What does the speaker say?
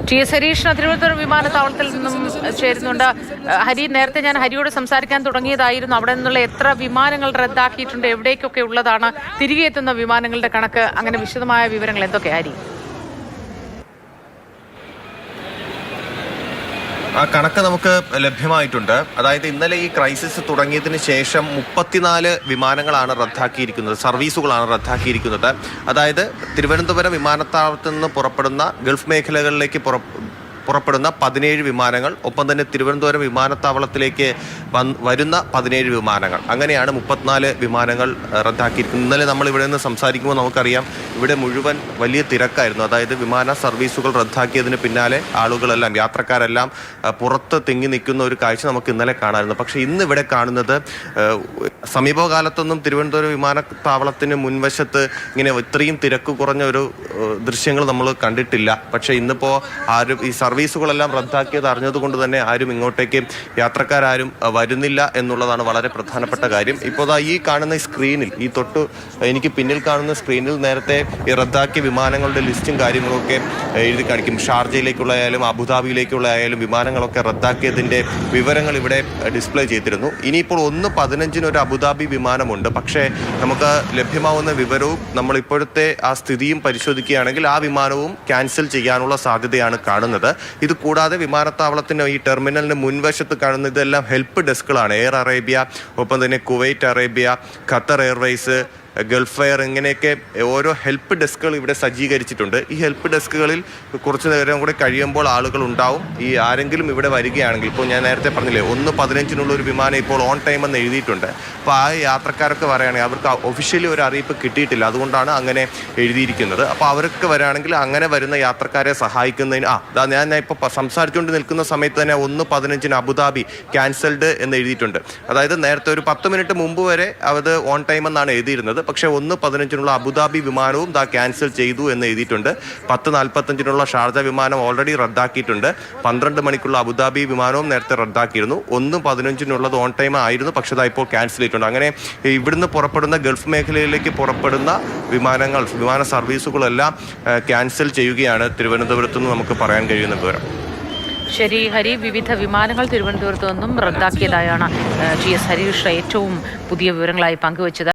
T S Harish Thiruvananthapuram വിമാനത്താവളത്തിൽ നിന്നും ചേരുന്നുണ്ട്. ഹരി, നേരത്തെ ഞാൻ ഹരിയോട് സംസാരിക്കാൻ തുടങ്ങിയതായിരുന്നു. അവിടെ നിന്നുള്ള എത്ര വിമാനങ്ങൾ റദ്ദാക്കിയിട്ടുണ്ട്, എവിടേക്കൊക്കെ ഉള്ളതാണ്, തിരികെ എത്തുന്ന വിമാനങ്ങളുടെ കണക്ക്, അങ്ങനെ വിശദമായ വിവരങ്ങൾ എന്തൊക്കെ ഹരി? ആ കണക്ക് നമുക്ക് ലഭ്യമായിട്ടുണ്ട്. അതായത് ഇന്നലെ ഈ ക്രൈസിസ് തുടങ്ങിയതിന് ശേഷം 34 വിമാനങ്ങളാണ് റദ്ദാക്കിയിരിക്കുന്നത്, സർവീസുകളാണ് റദ്ദാക്കിയിരിക്കുന്നത്. അതായത് തിരുവനന്തപുരം വിമാനത്താവളത്തിൽ നിന്ന് പുറപ്പെടുന്ന ഗൾഫ് മേഖലകളിലേക്ക് പുറപ്പെടുന്ന 17 വിമാനങ്ങൾ, ഒപ്പം തന്നെ തിരുവനന്തപുരം വിമാനത്താവളത്തിലേക്ക് വരുന്ന 17 വിമാനങ്ങൾ, അങ്ങനെയാണ് 34 വിമാനങ്ങൾ റദ്ദാക്കിയിരിക്കുന്നത്. ഇന്നലെ നമ്മൾ ഇവിടെ നിന്ന് സംസാരിക്കുമ്പോൾ നമുക്കറിയാം ഇവിടെ മുഴുവൻ വലിയ തിരക്കായിരുന്നു. അതായത് വിമാന സർവീസുകൾ റദ്ദാക്കിയതിന് പിന്നാലെ ആളുകളെല്ലാം, യാത്രക്കാരെല്ലാം പുറത്ത് തിങ്ങി നിൽക്കുന്ന ഒരു കാഴ്ച നമുക്ക് ഇന്നലെ കാണാമായിരുന്നു. പക്ഷേ ഇന്ന് ഇവിടെ കാണുന്നത്, സമീപകാലത്തൊന്നും തിരുവനന്തപുരം വിമാനത്താവളത്തിന് മുൻവശത്ത് ഇങ്ങനെ ഇത്രയും തിരക്ക് കുറഞ്ഞ ഒരു ദൃശ്യങ്ങൾ നമ്മൾ കണ്ടിട്ടില്ല. പക്ഷേ ഇന്നിപ്പോൾ ആരും ഈ സർവീസുകളെല്ലാം റദ്ദാക്കിയത് അറിഞ്ഞതുകൊണ്ട് തന്നെ ആരും ഇങ്ങോട്ടേക്ക് യാത്രക്കാരും വരുന്നില്ല എന്നുള്ളതാണ് വളരെ പ്രധാനപ്പെട്ട കാര്യം. ഇപ്പോൾ ഈ കാണുന്ന സ്ക്രീനിൽ, ഈ എനിക്ക് പിന്നിൽ കാണുന്ന സ്ക്രീനിൽ നേരത്തെ ഈ റദ്ദാക്കിയ വിമാനങ്ങളുടെ ലിസ്റ്റും കാര്യങ്ങളൊക്കെ എഴുതി കാണിക്കും. ഷാർജയിലേക്കുള്ളയായാലും അബുദാബിയിലേക്കുള്ളയായാലും വിമാനങ്ങളൊക്കെ റദ്ദാക്കിയതിൻ്റെ വിവരങ്ങൾ ഇവിടെ ഡിസ്പ്ലേ ചെയ്തിരുന്നു. ഇനിയിപ്പോൾ 1:15 ഒരു അബുദാബി വിമാനമുണ്ട്. പക്ഷേ നമുക്ക് ലഭ്യമാവുന്ന വിവരവും നമ്മൾ ഇപ്പോഴത്തെ ആ സ്ഥിതിയും പരിശോധിക്കുകയാണെങ്കിൽ ആ വിമാനവും ക്യാൻസൽ ചെയ്യാനുള്ള സാധ്യതയാണ് കാണുന്നത്. ഇത് കൂടാതെ വിമാനത്താവളത്തിന് ഈ ടെർമിനലിന് മുൻവശത്ത് കാണുന്ന ഇതെല്ലാം ഹെൽപ്പ് ഡെസ്കുകളാണ്. എയർ അറേബ്യ, ഒപ്പം തന്നെ Kuwait Arabia, Qatar Airways, Gulf air, ഇങ്ങനെയൊക്കെ ഓരോ ഹെൽപ്പ് ഡെസ്കുകൾ ഇവിടെ സജ്ജീകരിച്ചിട്ടുണ്ട്. ഈ ഹെൽപ്പ് ഡെസ്കുകളിൽ കുറച്ച് നേരം കൂടെ കഴിയുമ്പോൾ ആളുകൾ ഉണ്ടാവും. ഈ ആരെങ്കിലും ഇവിടെ വരികയാണെങ്കിൽ, ഇപ്പോൾ ഞാൻ നേരത്തെ പറഞ്ഞില്ലേ 1:15 ഒരു വിമാനം ഇപ്പോൾ ഓൺ ടൈം എന്ന് എഴുതിയിട്ടുണ്ട്. അപ്പോൾ ആ യാത്രക്കാരൊക്കെ വരികയാണെങ്കിൽ അവർക്ക് ഒഫീഷ്യലി ഒരു അറിയിപ്പ് കിട്ടിയിട്ടില്ല, അതുകൊണ്ടാണ് അങ്ങനെ എഴുതിയിരിക്കുന്നത്. അപ്പോൾ അവർക്ക് വരികയാണെങ്കിൽ അങ്ങനെ വരുന്ന യാത്രക്കാരെ സഹായിക്കുന്നതിന് ഞാൻ ഇപ്പോൾ സംസാരിച്ചുകൊണ്ട് നിൽക്കുന്ന സമയത്ത് തന്നെ 1:15 അബുദാബി ക്യാൻസൽഡ് എന്ന് എഴുതിയിട്ടുണ്ട്. അതായത് നേരത്തെ ഒരു 10 മിനിറ്റ് മുമ്പ് വരെ അത് ഓൺ ടൈം എന്നാണ് എഴുതിയിരുന്നത്. പക്ഷേ 1:15 അബുദാബി വിമാനവും ക്യാൻസൽ ചെയ്തു എന്ന് എഴുതിയിട്ടുണ്ട്. 10:45 ഷാർജ വിമാനം ഓൾറെഡി റദ്ദാക്കിയിട്ടുണ്ട്. 12 മണിക്കുള്ള അബുദാബി വിമാനവും നേരത്തെ റദ്ദാക്കിയിരുന്നു. 1:15 ഓൺ ടൈം ആയിരുന്നു, പക്ഷേ ഇപ്പോൾ ക്യാൻസൽ ചെയ്തിട്ടുണ്ട്. അങ്ങനെ ഇവിടുന്ന് പുറപ്പെടുന്ന ഗൾഫ് മേഖലയിലേക്ക് പുറപ്പെടുന്ന വിമാന സർവീസുകളെല്ലാം ക്യാൻസൽ ചെയ്യുകയാണ് തിരുവനന്തപുരത്ത് നിന്ന് നമുക്ക് പറയാൻ കഴിയുന്ന വിവരം. ശരി ഹരി, വിവിധ വിമാനങ്ങൾ തിരുവനന്തപുരത്ത് നിന്നും റദ്ദാക്കിയതായാണ് ടി എസ് ഹരീഷ് ഏറ്റവും പുതിയ വിവരങ്ങളായി പങ്കുവച്ചത്.